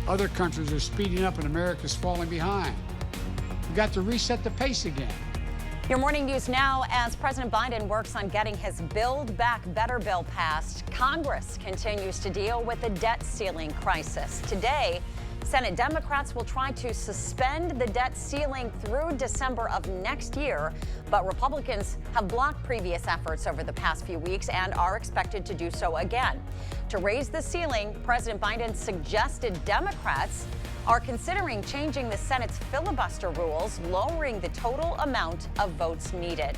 Other countries are speeding up and America's falling behind. We've got to reset the pace again. Your morning news now. As President Biden works on getting his Build Back Better bill passed, Congress continues to deal with the debt ceiling crisis. Today, Senate Democrats will try to suspend the debt ceiling through December of next year, but Republicans have blocked previous efforts over the past few weeks and are expected to do so again. To raise the ceiling, President Biden suggested Democrats are considering changing the Senate's filibuster rules, lowering the total amount of votes needed.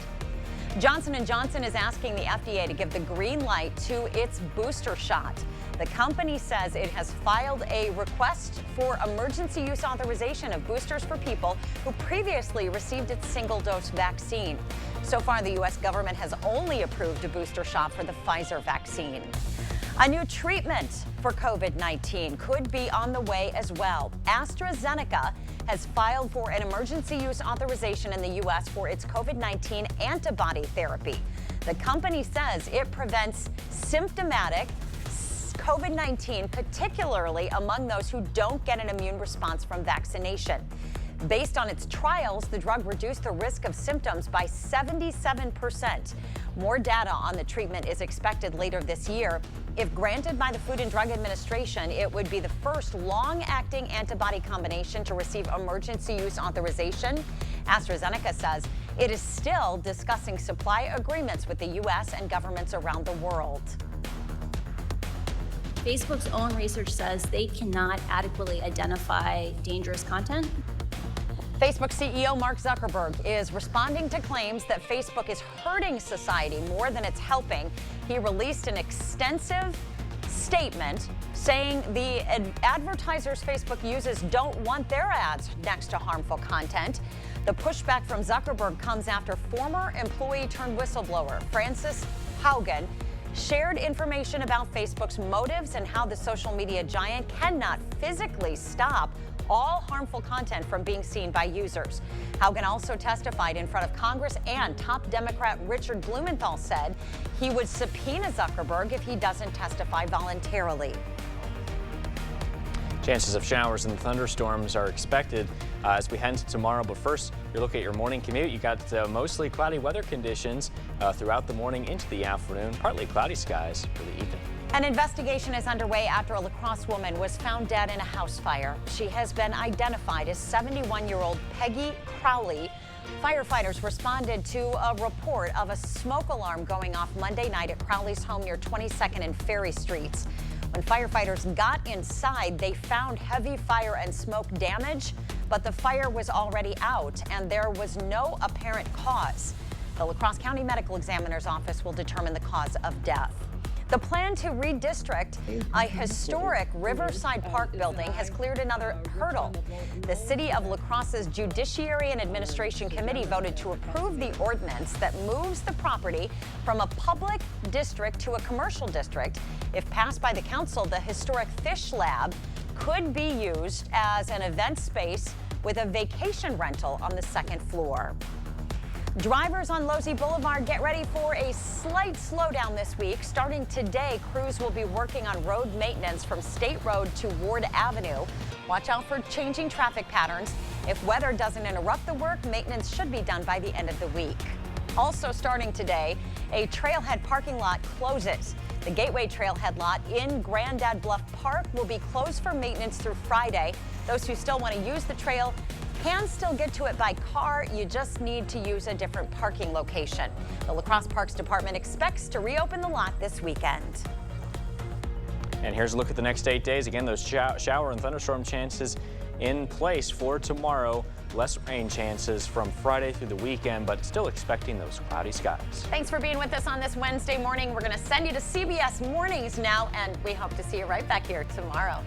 Johnson & Johnson is asking the FDA to give the green light to its booster shot. The company says it has filed a request for emergency use authorization of boosters for people who previously received its single-dose vaccine. So far, the U.S. government has only approved a booster shot for the Pfizer vaccine. A new treatment for COVID-19 could be on the way as well. AstraZeneca has filed for an emergency use authorization in the U.S. for its COVID-19 antibody therapy. The company says it prevents symptomatic COVID-19, particularly among those who don't get an immune response from vaccination. Based on its trials, the drug reduced the risk of symptoms by 77%. More data on the treatment is expected later this year. If granted by the Food and Drug Administration, it would be the first long-acting antibody combination to receive emergency use authorization. AstraZeneca says it is still discussing supply agreements with the U.S. and governments around the world. Facebook's own research says they cannot adequately identify dangerous content. Facebook CEO Mark Zuckerberg is responding to claims that Facebook is hurting society more than it's helping. He released an extensive statement saying the advertisers Facebook uses don't want their ads next to harmful content. The pushback from Zuckerberg comes after former employee turned whistleblower Frances Haugen shared information about Facebook's motives and how the social media giant cannot physically stop all harmful content from being seen by users. Haugen also testified in front of Congress, and top Democrat Richard Blumenthal said he would subpoena Zuckerberg if he doesn't testify voluntarily. Chances of showers and thunderstorms are expected as we head into tomorrow. But first, your look at your morning commute. You got mostly cloudy weather conditions throughout the morning into the afternoon. Partly cloudy skies for the evening. An investigation is underway after a La Crosse woman was found dead in a house fire. She has been identified as 71-year-old Peggy Crowley. Firefighters responded to a report of a smoke alarm going off Monday night at Crowley's home near 22nd and Ferry Streets. When firefighters got inside, they found heavy fire and smoke damage, but the fire was already out and there was no apparent cause. The La Crosse County Medical Examiner's Office will determine the cause of death. The plan to redistrict a historic Riverside Park building has cleared another hurdle. The City of La Crosse's Judiciary and Administration Committee voted to approve the ordinance that moves the property from a public district to a commercial district. If passed by the council, the historic Fish Lab could be used as an event space with a vacation rental on the second floor. Drivers on Losey Boulevard, get ready for a slight slowdown this week. Starting today, crews will be working on road maintenance from State Road to Ward Avenue. Watch out for changing traffic patterns. If weather doesn't interrupt the work, maintenance should be done by the end of the week. Also starting today, a trailhead parking lot closes. The Gateway Trailhead lot in Grandad Bluff Park will be closed for maintenance through Friday. Those who still want to use the trail can still get to it by car. You just need to use a different parking location. The La Crosse Parks Department expects to reopen the lot this weekend. And here's a look at the next 8 days. Again, those shower and thunderstorm chances in place for tomorrow. Less rain chances from Friday through the weekend, but still expecting those cloudy skies. Thanks for being with us on this Wednesday morning. We're going to send you to CBS Mornings now, and we hope to see you right back here tomorrow.